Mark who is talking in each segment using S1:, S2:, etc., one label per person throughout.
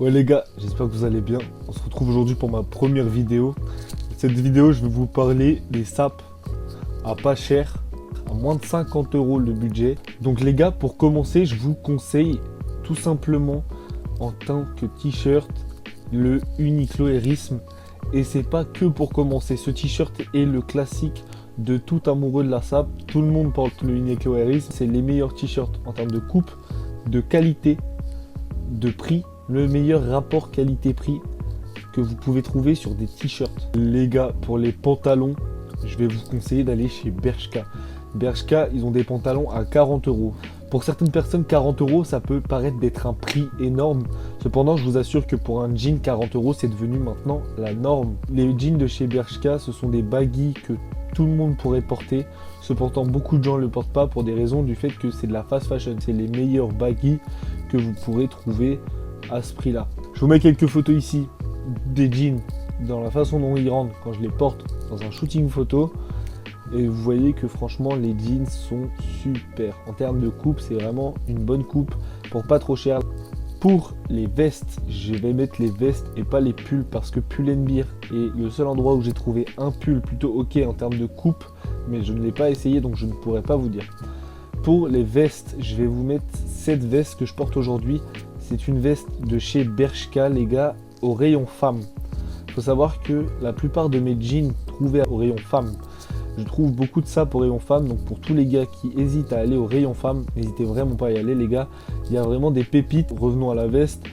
S1: Ouais les gars, j'espère que vous allez bien. On se retrouve aujourd'hui pour ma première vidéo. Cette vidéo, je vais vous parler des sapes à pas cher, à moins de 50 € le budget. Donc les gars, pour commencer, je vous conseille tout simplement en tant que t-shirt le Uniqlo Airism. Et c'est pas que pour commencer. Ce t-shirt est le classique de tout amoureux de la sape. Tout le monde porte le Uniqlo Airism. C'est les meilleurs t-shirts en termes de coupe, de qualité, de prix. Le meilleur rapport qualité-prix que vous pouvez trouver sur des t-shirts. Les gars, pour les pantalons, je vais vous conseiller d'aller chez Bershka. Bershka, ils ont des pantalons à 40 €. Pour certaines personnes, 40 €, ça peut paraître d'être un prix énorme. Cependant, je vous assure que pour un jean, 40 €, c'est devenu maintenant la norme. Les jeans de chez Bershka, ce sont des baggy que tout le monde pourrait porter. Cependant, beaucoup de gens ne le portent pas pour des raisons du fait que c'est de la fast fashion. C'est les meilleurs baggy que vous pourrez trouver à ce prix là. Je vous mets quelques photos ici des jeans dans la façon dont ils rendent quand je les porte dans un shooting photo et vous voyez que franchement les jeans sont super. En termes de coupe, c'est vraiment une bonne coupe pour pas trop cher. Pour les vestes, je vais mettre les vestes et pas les pulls parce que Pull&Bear est le seul endroit où j'ai trouvé un pull plutôt ok en termes de coupe, mais je ne l'ai pas essayé donc je ne pourrais pas vous dire. Pour les vestes, je vais vous mettre cette veste que je porte aujourd'hui. C'est une veste de chez Bershka, les gars, au rayon femme. Il faut savoir que la plupart de mes jeans trouvés au rayon femme, je trouve beaucoup de sapes au rayon femme. Donc pour tous les gars qui hésitent à aller au rayon femme, n'hésitez vraiment pas à y aller, les gars. Il y a vraiment des pépites. Revenons à la veste.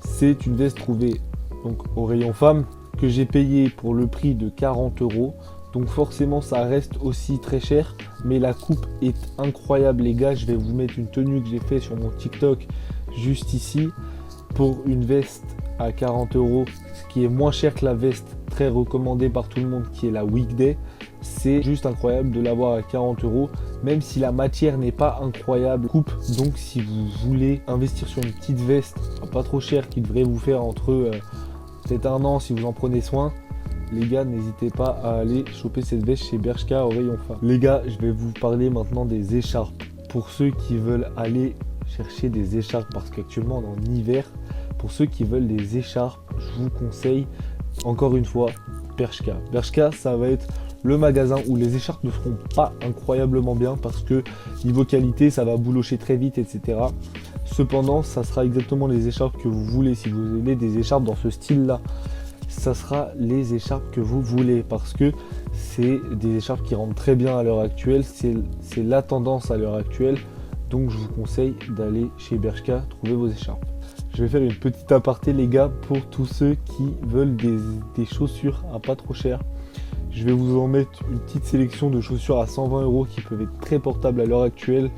S1: C'est une veste trouvée donc au rayon femme que j'ai payé pour le prix de 40 €. Donc forcément ça reste aussi très cher, mais la coupe est incroyable les gars. Je vais vous mettre une tenue que j'ai fait sur mon TikTok juste ici. Pour une veste à 40 €, ce qui est moins cher que la veste très recommandée par tout le monde qui est la Weekday. C'est juste incroyable de l'avoir à 40 €, même si la matière n'est pas incroyable coupe. Donc si vous voulez investir sur une petite veste pas trop chère qui devrait vous faire entre peut-être un an si vous en prenez soin, les gars, n'hésitez pas à aller choper cette veste chez Bershka au rayon femme. Les gars, je vais vous parler maintenant des écharpes. Pour ceux qui veulent aller chercher des écharpes, parce qu'actuellement on est en hiver, pour ceux qui veulent des écharpes, je vous conseille encore une fois Bershka. Bershka, ça va être le magasin où les écharpes ne seront pas incroyablement bien parce que niveau qualité, ça va boulocher très vite, etc. Cependant, ça sera exactement les écharpes que vous voulez. Si vous voulez des écharpes dans ce style-là, ça sera les écharpes que vous voulez parce que c'est des écharpes qui rendent très bien à l'heure actuelle. C'est la tendance à l'heure actuelle. Donc je vous conseille d'aller chez Bershka trouver vos écharpes. Je vais faire une petite aparté les gars pour tous ceux qui veulent des chaussures à pas trop cher. Je vais vous en mettre une petite sélection de chaussures à 120 € qui peuvent être très portables à l'heure actuelle.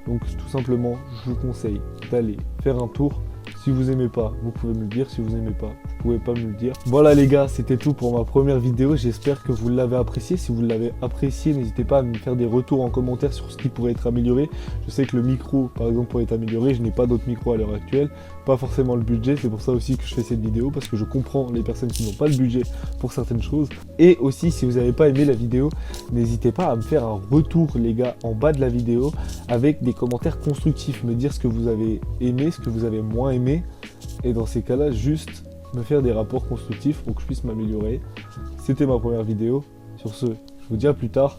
S1: Donc tout simplement, je vous conseille d'aller faire un tour. Si vous aimez pas, vous pouvez me le dire. Si vous aimez pas, vous pouvez pas me le dire. Voilà les gars, c'était tout pour ma première vidéo. J'espère que vous l'avez apprécié. Si vous l'avez apprécié, n'hésitez pas à me faire des retours en commentaire sur ce qui pourrait être amélioré. Je sais que le micro, par exemple, pourrait être amélioré. Je n'ai pas d'autres micros à l'heure actuelle. Pas forcément le budget. C'est pour ça aussi que je fais cette vidéo. Parce que je comprends les personnes qui n'ont pas le budget pour certaines choses. Et aussi, si vous n'avez pas aimé la vidéo, n'hésitez pas à me faire un retour, les gars, en bas de la vidéo. Avec des commentaires constructifs. Me dire ce que vous avez aimé, ce que vous avez moins aimé. Et dans ces cas-là, juste me faire des rapports constructifs pour que je puisse m'améliorer. C'était ma première vidéo. Sur ce, je vous dis à plus tard.